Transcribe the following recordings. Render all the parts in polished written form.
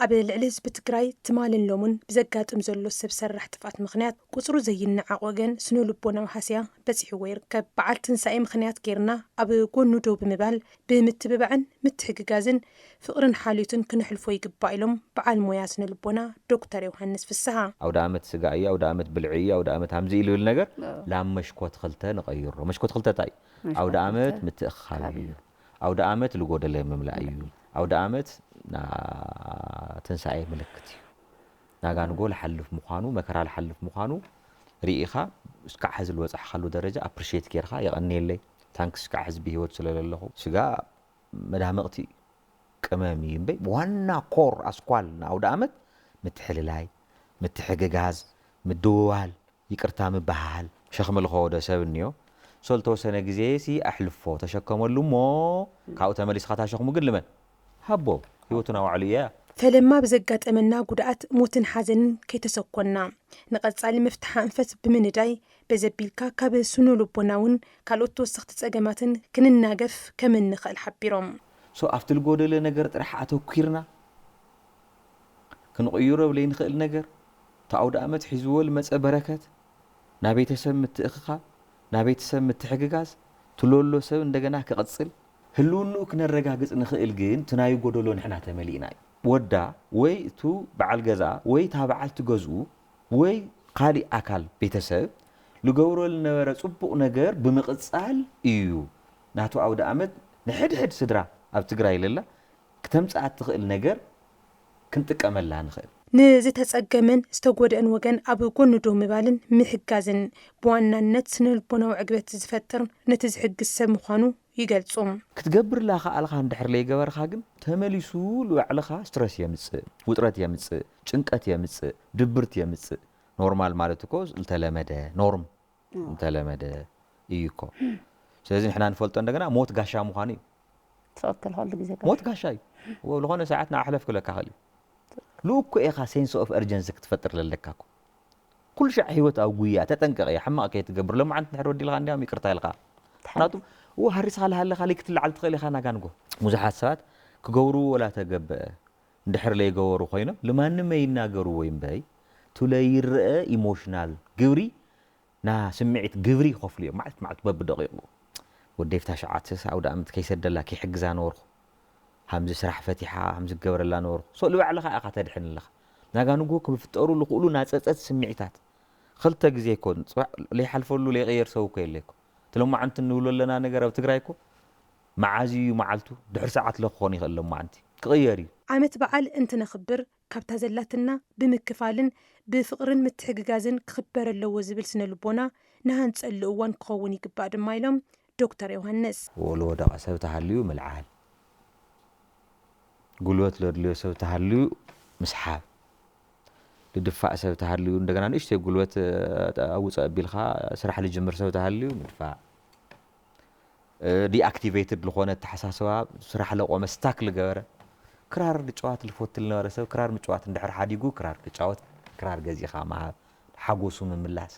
ኣብ ልዕሊ ህዝቢ ትግራይ ትማልን ሎሙን ብዘጋጥም ዘሎ ሰብ ሰራሕ ጥፋት ምክንያት ቁፅሩ ዘይነዓቅ ወገን ስነ ልቦናዊ ሓስያ በፂሕዎ ይርከብ። በዓል ትንሳኤ ምክንያት ጌርና ኣብ ጎኑ ደው ብምባል ብምትብባዕን ምትሕግጋዝን ፍቅርን ሓልዮትን ክነሕልፎ ይግባእ ኢሎም በዓል ሞያ ስነ ልቦና ዶክተር ዮሃንስ ፍስሓ ኣውደ ዓመት ስጋ እዩ፣ ኣውደ ዓመት ብልዒ እዩ፣ ኣውደ ዓመት ሃምዚ ኢልብል ነገር ላብ መሽኮት ክልተ ንቀይሮ። መሽኮት ክልተ ታይ ኣውደ ዓመት ምትእኻብ እዩ፣ ኣውደ ዓመት ልጎደለ ምምላእ እዩ፣ ኣውደ ዓመት ትንሳኤ ምልክት እዩ። ናጋንጎ ልሓልፍ ምዃኑ መከራ ልሓልፍ ምዃኑ ርኢኻ እስካዕ ሕዚ ልወፅሕካሉ ደረጃ ኣፕሪሼት ጌርካ የቐኒየለይ ታንክስ እስካዕ ሕዚ ብሂወት ስለለለኹ ስጋ መዳምቕቲ ቅመም እዩ እምበይ ዋና ኮር ኣስኳል ንኣውደ ዓመት ምትሕልላይ ምትሕግጋዝ ምድውዋል ይቅርታ ምባሃል ሸኽሚ ልኸወደ ሰብ እኒኦ ሰልተወሰነ ግዜ ሲ ኣሕልፎ ተሸከመሉ እሞ ካብኡ ተመሊስካ ታሸኽሙ ግን ልመን ሃቦ ህይወቱና ዋዕሉ እያ ፈለማ ብዘጋጠመና ጉድኣት ሞትን ሓዘንን ከይተሰኮና ንቐጻሊ መፍትሓ እንፈት ብምንዳይ በዘቢልካ ካብ ስነ ልቦናውን ካልኦት ተወሰኽቲ ፀገማትን ክንናገፍ ከም እንኽእል ሓቢሮም ኣብቲ ልጎደለ ነገር ጥራሕ ኣተኲርና ክንቕይሮ ብለይንኽእል ነገር ተኣውደ ዓመት ሒዝዎ ልመፀ በረከት ናብ ቤተሰብ ምትእኽኻብ ናብ ቤተሰብ ምትሕግጋዝ ትለሎ ሰብ እንደገና ክቕፅል ህልውንኡ ክነረጋግፅ ንኽእል ግን ትናይ ጎደሎ ንሕና ተመሊእና እዩ ወዳ ወይ እቱ በዓል ገዛ ወይ ታ በዓል ትገዝኡ ወይ ካሊእ ኣካል ቤተሰብ ልገብሮ ልነበረ ፅቡቕ ነገር ብምቕፃል እዩ ናቱ ኣውደ ዓመት ንሕድሕድ ስድራ ኣብ ትግራይ ለላ ክተምፅኣት ትኽእል ነገር ክንጥቀመላ ንኽእል ንዝተፀገመን ዝተጎድአን ወገን ኣብ ጎኑ ደው ምባልን ምሕጋዝን ብዋናነት ስነ ልቦናዊ ዕግበት ዝፈጥር ነቲ ዝሕግዝ ሰብ ምዃኑ ይገልጹ ክትገብርላ ኸኣልኻ እንድሕር ለይገበርካ ግን ተመሊሱ ልባዕልኻ ስትረስ የምፅእ ውጥረት የምፅእ ጭንቀት የምፅእ ድብርት የምፅእ ኖርማል ማለት እኮ ዝተለመደ ኖርም እንተለመደ እዩ እኮ ስለዚ ንሕና ንፈልጦ እንደገና ሞት ጋሻ ምዃኑ እዩ ተወከልሃሉ ግዜ ሞት ጋሻ እዩ ዝኾነ ሰዓት ንኣሕለፍ ክለካ ኽእል እዩ ልኡኮ ኢኻ ሴንስ ኦፍ ኤርጀንሲ ክትፈጥር ለለካ እኮ ኩሉ ሻዕ ህይወት ኣብ ጉያ ተጠንቀቕ እያ ሕማቕ ከይትገብር ሎማዓንቲ ንድሕር ወዲልካ እንዲያም ይቅርታ ኢልካ ምክንያቱም ሃሪስካ ልሃለካ ለይ ክትልዓል ትኽእል ኢኻ ናጋንጎ ብዙሓት ሰባት ክገብርዎ ወላ ተገብአ እንድሕር ለይገበሩ ኮይኖም ልማንም ይናገርዎ እምበይ ትለይርአ ኢሞሽናል ግብሪ ና ስምዒት ግብሪ ይኸፍሉ እዮም ማዕልት ማዕልት በብደቂቑ ወደይፍታ ሸዓትስ ኣውደ ዓመት ከይሰደላ ከይሕግዛ ነበርኩ ሃምዚ ስራሕ ፈቲሓ ሃምዚ ገበረላ ነበርኩ ልባዕልኻ ኢኻ ተድሕን ኣለኻ ናጋንጎ ክፍጠሩ ዝኽእሉ ናፀፀት ስምዒታት ክልተ ግዜ ይኮን ለይሓልፈሉ ለይቀየር ሰብ እኮ የለይኮ ትሎማዓንቲ እንብሎ ኣለና ነገር ኣብ ትግራይ እኮ መዓዝ እዩ መዓልቱ ድሕሪ ሰዓት ለክኾን ይኽእል ሎማዓንቲ ክቕየር እዩ ዓመት በዓል እንትነኽብር ካብታ ዘላትና ብምክፋልን ብፍቕርን ምትሕግጋዝን ክኽበር ኣለዎ ዝብል ስነ ልቦና ንሃንፀሉ እዋን ክኸውን ይግባእ ድማ ኢሎም ዶክተር ዮሃንስ ወልወዳቕ ሰብ ተሃልዩ ምልዓል ጉልበት ለድልዮ ሰብ ተሃልዩ ምስሓብ ልድፋእ ሰብ ተሃልዩ እንደገና ንእሽተይ ጉልበት ኣውፅእ ኣቢልካ ስራሕ ልጅምር ሰብ ተሃልዩ ምድፋእ ዲኣክቲቬትድ ዝኾነ ተሓሳስባ ስራሕ ለቆመ ስታክ ልገበረ ክራር ልጨዋት ልፈት ልነበረ ሰብ ክራር ምጭዋት እንድሕር ሓዲጉ ክራር ክጫወት ክራር ገዚኻ መሃብ ሓጎሱ ምምላስ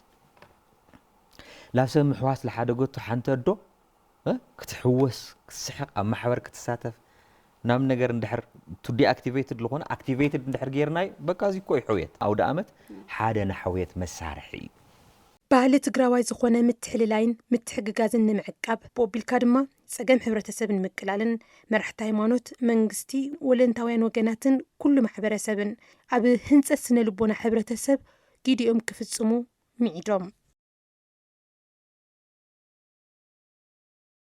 ላብ ሰብ ምሕዋስ ዝሓደገቱ ሓንቲ ኣዶ ክትሕወስ ክትስሕቕ ኣብ ማሕበር ክትሳተፍ ናብ ነገር እንድሕር ቱ ዲኣክቲቬትድ ዝኾነ ኣክቲቬትድ እንድሕር ጌርናዩ በቃ እዚ እኮ ሕውየት ኣውደ ዓመት ሓደ ናሕውየት መሳርሒ እዩ ባህሊ ትግራዋይ ዝኾነ ምትሕልላይን ምትሕግጋዝን ንምዕቃብ ብኦቢልካ ድማ ፀገም ሕብረተሰብን ምቅላልን መራሕቲ ሃይማኖት መንግስቲ ወለንታውያን ወገናትን ኩሉ ማሕበረሰብን ኣብ ህንፀት ስነ ልቦና ሕብረተሰብ ጊዲኦም ክፍጽሙ ሚዒዶም